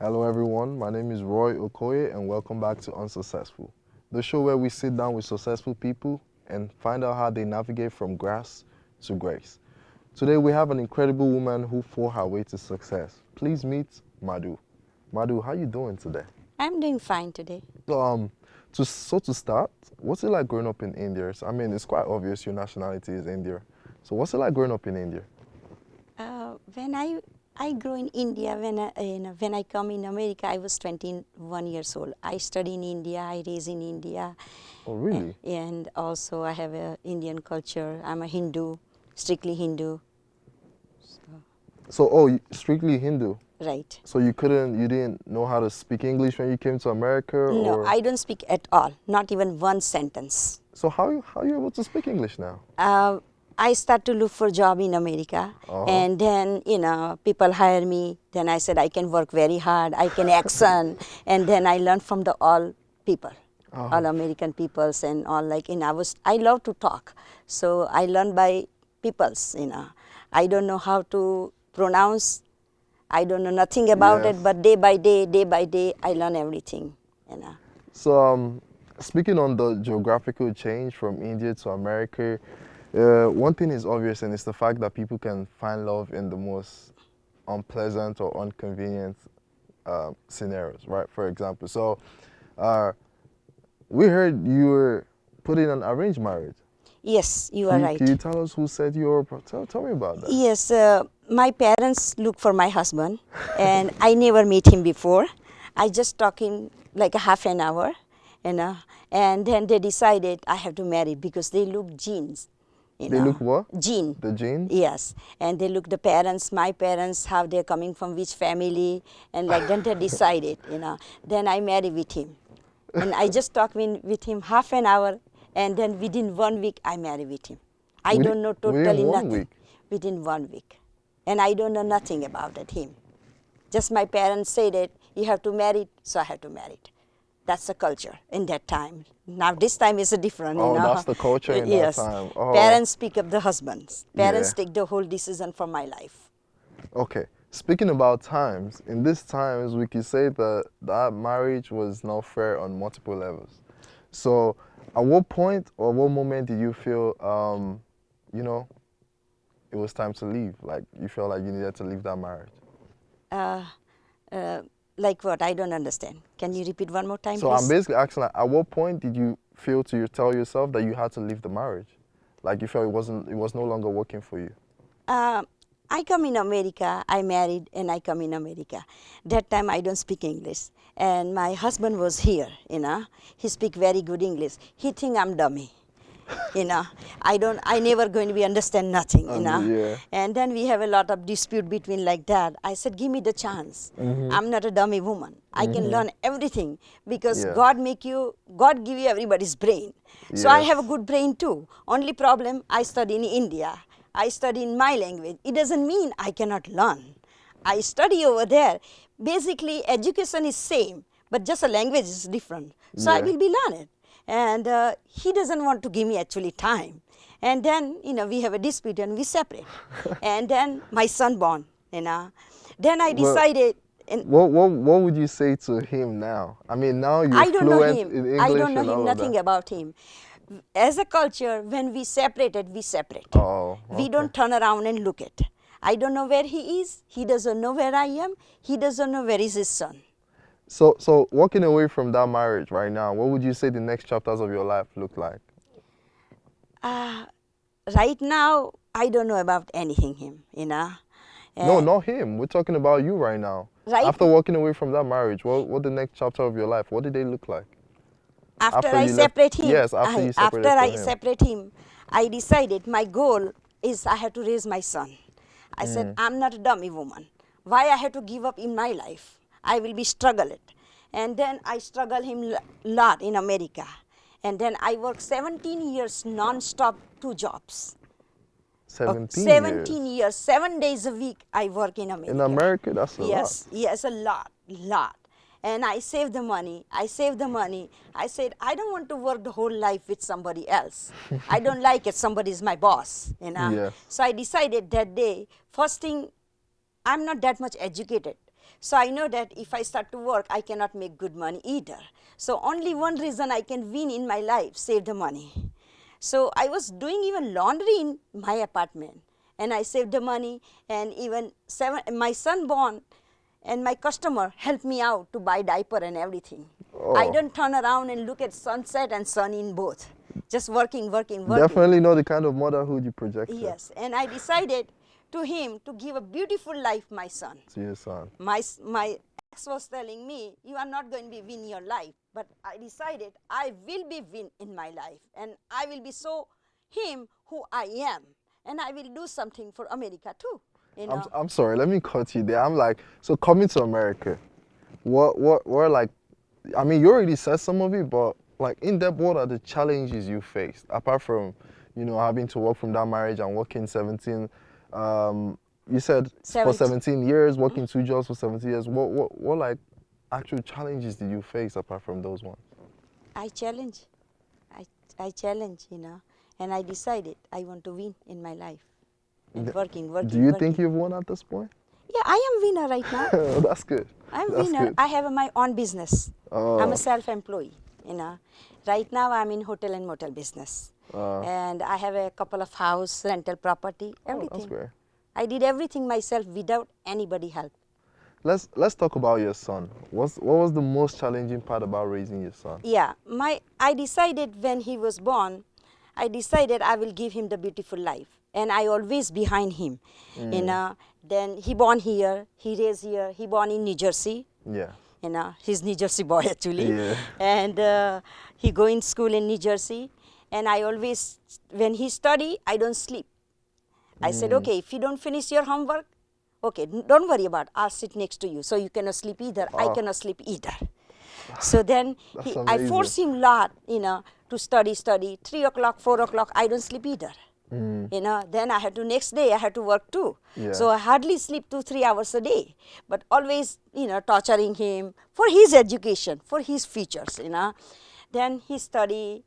Hello everyone, my name is Roy Okoye and welcome back to UnSuccessful, the show where we sit down with successful people and find out how they navigate from grass to grace. Today we have an incredible woman who fought her way to success. Please meet Mahnu. Mahnu, how you doing today? I'm doing fine today. So, to start, what's it like growing up in India? I mean, it's quite obvious your nationality is India. So what's it like growing up in India? When I grew in India, when I come in America, I was 21 years old. I study in India, I raised in India, Oh, really? and also I have a Indian culture. I'm a Hindu, strictly Hindu. So, oh, strictly Hindu. Right. So you didn't know how to speak English when you came to America, No, or I don't speak at all, not even one sentence. so how are you able to speak English now? I start to look for job in America, Uh-huh. and then people hire me. Then I said I can work very hard, I can accent, and then I learned from the all people, Uh-huh. all American peoples and all I love to talk, so I learned by peoples. I don't know how to pronounce. I don't know nothing about Yes. it, but day by day, I learn everything. So speaking on the geographical change from India to America, one thing is obvious, and it's the fact that people can find love in the most unpleasant or inconvenient scenarios, right? For example, so uh, we heard you were put in an arranged marriage. Yes, you Can are you, can you right. tell us who said you were? Tell me about that. Yes, my parents look for my husband, and I never meet him before. I just talk him like a half an hour, you know, and then they decided I have to marry because they look genes, They look what? gene. The genes? Yes, and they look the parents, my parents, how they're coming from which family, and like then they decided. Then I marry with him, and I just talk with him half an hour, and then within 1 week I marry with him. I don't know Within totally one nothing week. within 1 week, and I don't know nothing about it, him. Just my parents said it, you have to marry, so I have to marry it. That's the culture in that time. Now this time is a different, Oh, that's the culture in that Yes, time. Oh, parents pick up the husbands. yeah. Parents take the whole decision for my life. Okay. Speaking about times, in these times, we can say that that marriage was not fair on multiple levels. So, at what point or what moment did you feel, you know, it was time to leave? Like you felt like you needed to leave that marriage? Uh, uh, like what? I don't understand. Can you repeat one more time, So I'm please? basically asking, like, at what point did you feel tell yourself that you had to leave the marriage? Like you felt it was no longer working for you? Uh, I come in America, I married and I come in America. That time I don't speak English. And my husband was here. He speak very good English. He think I'm dummy. I never going to be understand nothing. Yeah. And then we have a lot of dispute between like that. I said, give me the chance. Mm-hmm. I'm not a dummy woman. I can Mm-hmm. learn everything because Yeah. God give you everybody's brain. So I Yes. have a good brain too. Only problem, I study in India. I study in my language. It doesn't mean I cannot learn. I study over there. Basically, education is same, but just a language is different. So I Yeah. will be learned. And he doesn't want to give me actually time. And then, we have a dispute and we separate. And then my son born. Then I Well, decided, and what would you say to him now? I mean, now you're I don't know fluent him. in I don't English know and him, all of that. nothing about him. As a culture, when we separated, we separate. Oh, We okay. don't turn around and look at. I don't know where he is. He doesn't know where I am. He doesn't know where is his son. So walking away from that marriage right now, what would you say the next chapters of your life look like? Uh, right now, I don't know about anything him. No, Uh, not him. We're talking about you right now. right After walking away from that marriage, what the next chapter of your life? What did they look like? after After I you left? separate him, Yes, after you after separated from I him. separate him, I decided my goal is I have to raise my son. I said I'm not a dummy woman. Why I have to give up in my life? I will be struggle it, and then I struggle him lot in America, and then I work 17 years non-stop 2 jobs. Okay, 17 17 years. years, 7 days a week I work in In America. America, that's a lot. Yes, a lot. And I save the money. I save the money. I said, I don't want to work the whole life with somebody else. I don't like it. Somebody is my boss. Yes. So I decided that day, first thing, I'm not that much educated. So I know that if I start to work, I cannot make good money either. So only one reason I can win in my life, save the money. So I was doing even laundry in my apartment, and I saved the money, and even my son born, and my customer helped me out to buy diaper and everything. I Oh, don't turn around and look at sunset and sun in both. Just working, working, working. definitely know the kind of motherhood you projected Yes, and I decided to him to give a beautiful life, my son. to your son. My ex was telling me, you are not going to be win your life. But I decided I will be win in my life. And I will be show him who I am. And I will do something for America too. You know. I'm sorry, let me cut you there. I'm like, so coming to America, what like, I mean, you already said some of it, but like in depth, what are the challenges you faced apart from, having to work from that marriage and working 17, you said for 17. 17 years, working two jobs for 17 years. What like actual challenges did you face apart from those ones? I challenge. I, I challenge, and I decided I want to win in my life. And working, Do working, you working. think you've won at this point? Yeah, I am winner right now. That's good. I'm That's winner. good. I have my own business. I'm Oh. a self-employee. Right now I'm in hotel and motel business. And I have a couple of house, rental property, everything. That's great. I did everything myself without anybody help. Let's talk about your son. What was the most challenging part about raising your son? Yeah, I decided when he was born, I decided I will give him the beautiful life. And I always behind him. Then he born here, he raised here, he born in New Jersey. Yeah. He's New Jersey boy actually. Yeah. And he go in school in New Jersey. And I always, when he study, I don't sleep. I said, okay, if you don't finish your homework, okay, don't worry about it. I'll sit next to you. So you cannot sleep either. I cannot sleep either. So then That's I amazing. force him lot, to study. 3 o'clock, 4 o'clock, I don't sleep either. Then next day I had to work too. Yeah. So I hardly sleep 2-3 hours a day, but always, torturing him for his education, for his futures, Then he study,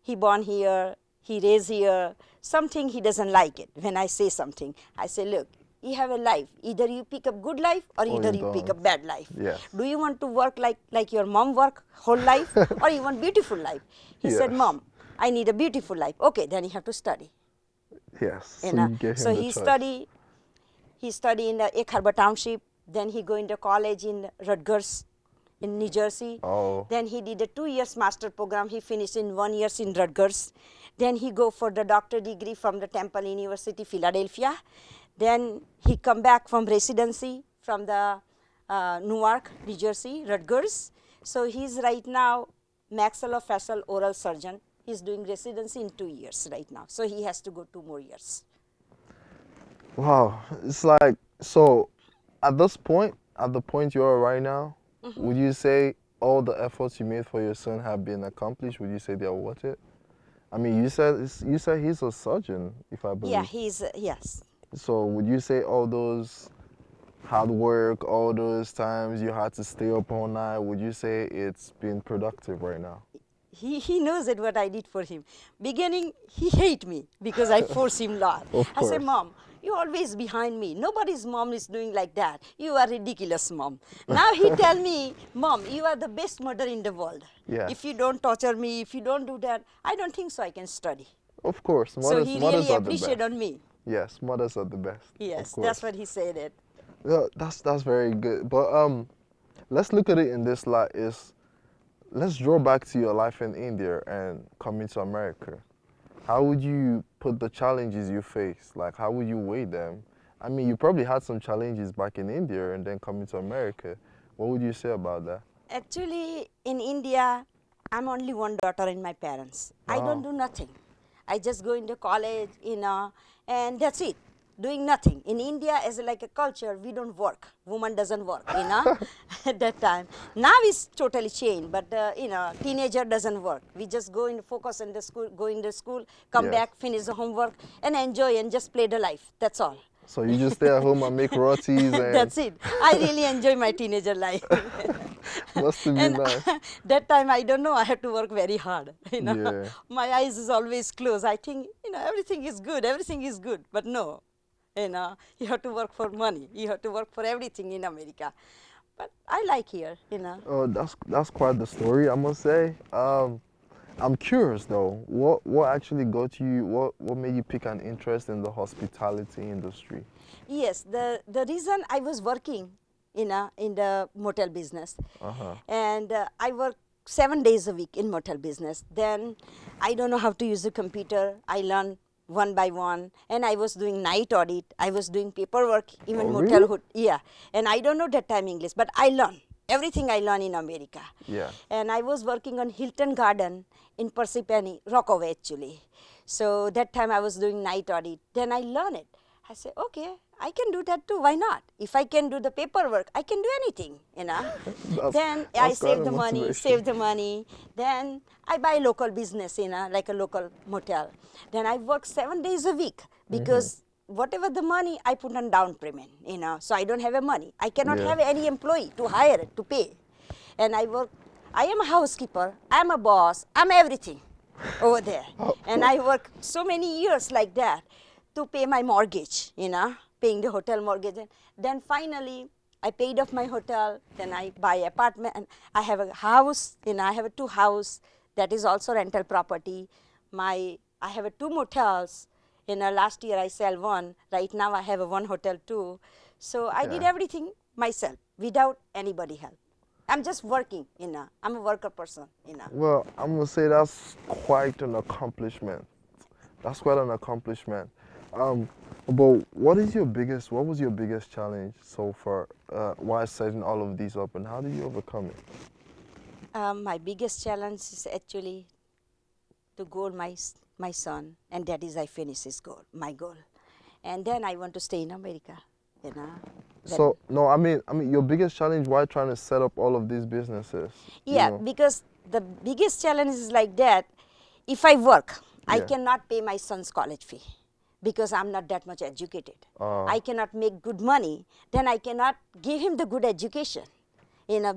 he born here, he raised here, something he doesn't like it. When I say something, I say, look, you have a life. Either you pick up good life or either you pick don't. up bad life. Yes. Do you want to work like your mom work whole life or you want beautiful life? He said, Yes. Mom, I need a beautiful life. Okay, then you have to study. Yes. You So know. you gave him So the he choice. study in the Egg Harbor Township. Then he go into college in Rutgers in New Jersey. Oh. Then he did a 2 years master program. He finished in 1 year in Rutgers. Then he go for the doctor degree from the Temple University, Philadelphia. Then he come back from residency from the Newark, New Jersey, Rutgers. So he's right now maxillofacial oral surgeon. He's doing residency in 2 years right now. So he has to go 2 more years. Wow. It's like, so at this point, at the point you are right now, would you say all the efforts you made for your son have been accomplished? Would you say they are worth it? I mean, you said he's a surgeon, if I believe. Yeah, he's, yes. So would you say all those hard work, all those times you had to stay up all night, would you say it's been productive right now? He knows it what I did for him. Beginning, he hate me because I force him a lot. Of I say, course. Mom, you always behind me. Nobody's mom is doing like that. You are ridiculous, Mom. Now he tell me, Mom, you are the best mother in the world. Yes. If you don't torture me, if you don't do that, I don't think so I can study. Of course. So he mothers really are the appreciate best. on me. Yes, mothers are the best. Yes, of course. that's what he said it. Yeah, that's very good. But let's look at it in this light. Let's draw back to your life in India and coming to America. How would you put the challenges you faced? Like, how would you weigh them? I mean, you probably had some challenges back in India and then coming to America. What would you say about that? Actually, in India, I'm only one daughter in my parents. I don't do nothing. I just go into college, and that's it. Doing nothing. In India, as like a culture, we don't work. Woman doesn't work, at that time. Now it's totally changed, but, teenager doesn't work. We just go and focus in the school, go into school, come Yes. back, finish the homework, and enjoy and just play the life. That's all. So you just stay at home and make rotis and That's it. I really enjoy my teenager life. must have been And nice. that time, I don't know, I had to work very hard. Yeah. My eyes is always closed. I think, everything is good, but no. You have to work for money. You have to work for everything in America. But I like here. Oh, that's quite the story, I must say. I'm curious though. What actually got you? What made you pick an interest in the hospitality industry? Yes, the reason I was working in the motel business, Uh-huh. and I work 7 days a week in motel business. Then I don't know how to use the computer. I learn one by one, and I was doing night audit. I was doing paperwork, Oh, even really? motelhood. Yeah, and I don't know that time English, but I learn everything I learn in America. Yeah. And I was working on Hilton Garden in Parsippany, Rockaway actually. So that time I was doing night audit. Then I learned it. I said, okay, I can do that too. Why not? If I can do the paperwork, I can do anything. That's Then I that's quite save a the money, motivation. save the money. Then I buy local business, like a local motel. Then I work 7 days a week because whatever the money I put on down payment. So I don't have a money. I cannot Yeah. have any employee to hire it, to pay. And I am a housekeeper, I'm a boss, I'm everything over there. And I work so many years like that to pay my mortgage, paying the hotel mortgage. And then finally, I paid off my hotel, then I buy apartment, and I have a house, I have a 2 house that is also rental property. I have a 2 motels, last year I sell one, right now I have a 1 hotel too. So I did Yeah. everything myself without anybody help. I'm just working. I'm a worker person. Well, I'm gonna say that's quite an accomplishment. That's quite an accomplishment. Um, but what was your biggest challenge so far while setting all of these up, and how did you overcome it? My biggest challenge is actually to goal my son, and that is I finish his goal, my goal, and then I want to stay in America. You know. When, So no, I mean your biggest challenge while trying to set up all of these businesses, you yeah, know? because the biggest challenge is like that. If I work, I Yeah. cannot pay my son's college fee because I'm not that much educated. Uh, I cannot make good money, then I cannot give him the good education.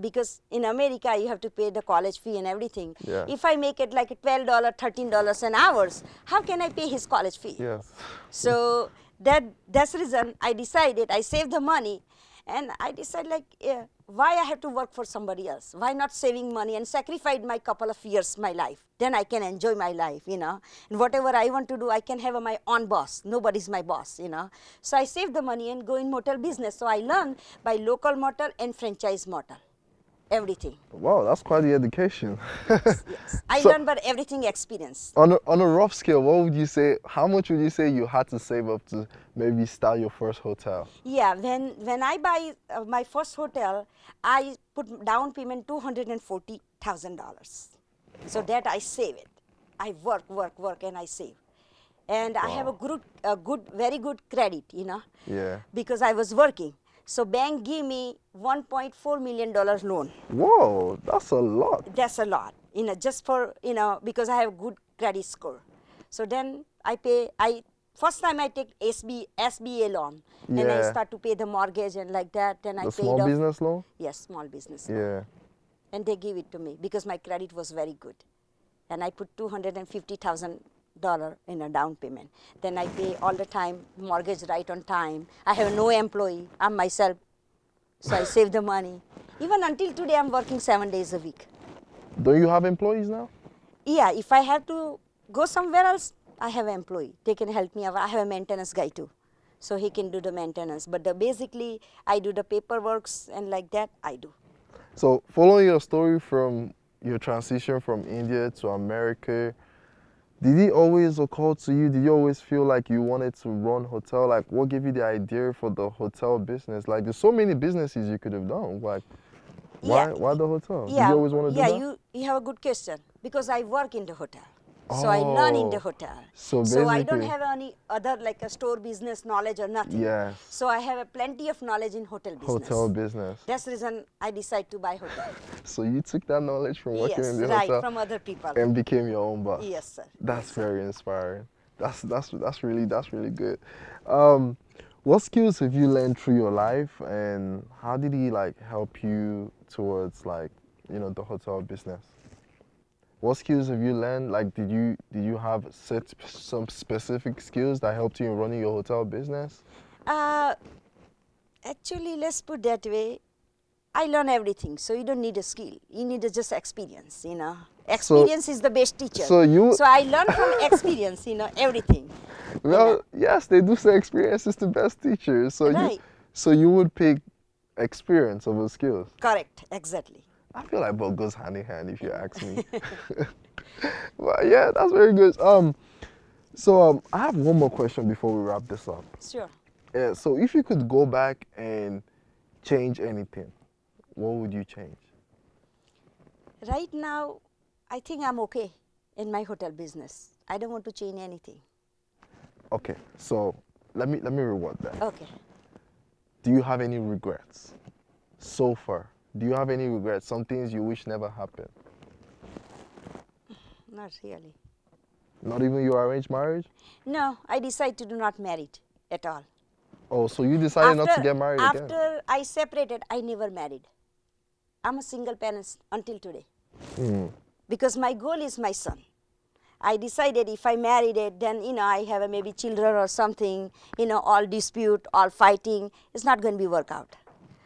Because in America you have to pay the college fee and everything. yeah. If I make it like $12, $13 an hour, how can I pay his college fee? Yes. So that's the reason I decided, I saved the money, and I decided like, yeah, why I have to work for somebody else? Why not saving money and sacrifice my couple of years, my life? Then I can enjoy my life. And whatever I want to do, I can have my own boss. Nobody's my boss. So I save the money and go in motel business. So I learn by local motel and franchise motel, everything. Wow, that's quite the education. Yes, yes. I So learned but everything experience. on a rough scale, what would you say? How much would you say you had to save up to maybe start your first hotel? Yeah, when I buy my first hotel, I put down payment $240,000. So that I save it. I work, and I save. And I have Wow. very good credit, Yeah. because I was working. So bank gave me $1.4 million loan. Whoa, that's a lot. That's a lot, just for, because I have good credit score. So then first time I take SBA loan, and I Yeah. start to pay the mortgage and like that. Then I The paid small off. business loan? Yes, small business loan. Yeah. And they give it to me because my credit was very good. And I put $250,000 in a down payment. Then I pay all the time, mortgage right on time. I have no employee, I'm myself. So I save the money. Even until today, I'm working 7 days a week. Don't you have employees now? Yeah, if I have to go somewhere else, I have an employee. They can help me. I have a maintenance guy too. So he can do the maintenance. But basically, I do the paperwork and like that, I do. So following your story from your transition from India to America, did it always occur to you? Did you always feel like you wanted to run hotel? Like, what gave you the idea for the hotel business? Like, there's so many businesses you could have done. Like, Yeah, why the hotel? Did you yeah, always want to do yeah. that? You have a good question because I work in the hotel, so I learn in the Oh, hotel. so So I don't basically, have any other like a store business knowledge or nothing. yes, So I have a plenty of knowledge in hotel business. hotel business. That's the reason I decide to buy hotel. So you took that knowledge from working in Yes, the right, hotel from other people. and became your own boss. Yes, sir. That's Yes, sir. very inspiring. That's really good. Um, what skills have you learned through your life, and how did he like help you towards like the hotel business? What skills have you learned? Like, did you have some specific skills that helped you in running your hotel business? Uh, Actually, let's put that way. I learn everything, so you don't need a skill. You need just experience, you know. So, Experience is the best teacher. so you, So I learn from experience, you know, everything. You know. well, yes, they do say experience is the best teacher. Right. So you would pick experience over skills. Correct, exactly. I feel like both goes hand in hand if you ask me. But yeah, that's very good. I have one more question before we wrap this up. Sure. Yeah, so if you could go back and change anything, what would you change? Right now, I think I'm okay in my hotel business. I don't want to change anything. Okay, so let me reward that. Okay. Do you have any regrets so far? Do you have any regrets? Some things you wish never happened? Not really. Not even your arranged marriage? No, I decided to do not marry at all. Oh, so you decided not to get married again? After I separated, I never married. I'm a single parent until today. Because my goal is my son. I decided if I married it, then, you know, I have maybe children or something, you know, all dispute, all fighting, it's not going to be work out.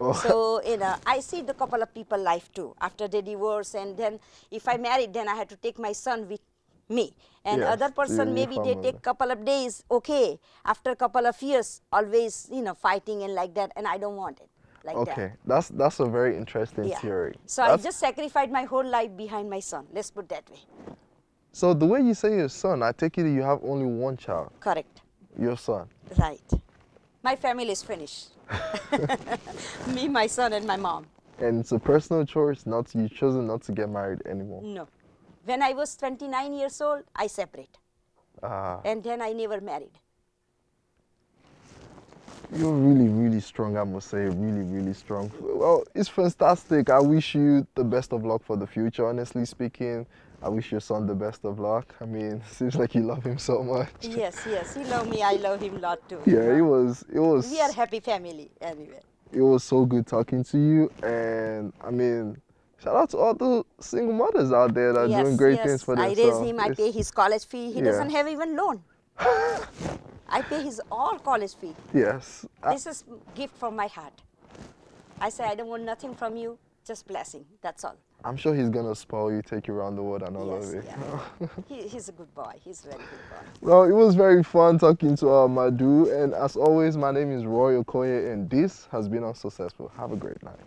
Oh. So, you know, I see the couple of people life too, after they divorce, and then if I married, then I had to take my son with me. And Yes, other person, your maybe they family. take couple of days, okay. After a couple of years, always, you know, fighting and like that, and I don't want it like that. Okay, that's a very interesting Yeah. theory. So I That's- just sacrificed my whole life behind my son. Let's put that way. So the way you say your son, I take it you have only one child, Correct. your son. Right. My family is finished. Me, my son, and my mom. And it's a personal choice not to, you chosen not to get married anymore. No. When I was 29 years old, I separate. Ah, And then I never married. you're really, really strong, I must say, really, really strong. Well, it's fantastic. I wish you the best of luck for the future, honestly speaking. I wish your son the best of luck. I mean, seems like you love him so much. Yes, yes. He love me. I love him a lot too. Yeah, you know. it was We are happy family anyway. it was so good talking to you, and I mean, shout out to all the single mothers out there that are Yes, doing great yes. things for I raise themselves. him. I It's- pay his college fee. He Yeah. doesn't have even loan. I pay his all college fee. Yes, This is gift from my heart. I say I don't want nothing from you, just blessing. That's all. I'm sure he's gonna spoil you, take you around the world, and all Yes, of it. yeah. He's a good boy. He's a very good boy. Well, it was very fun talking to Mahnu, and as always, my name is Roy Okoye, and this has been UnSuccessful. Have a great night.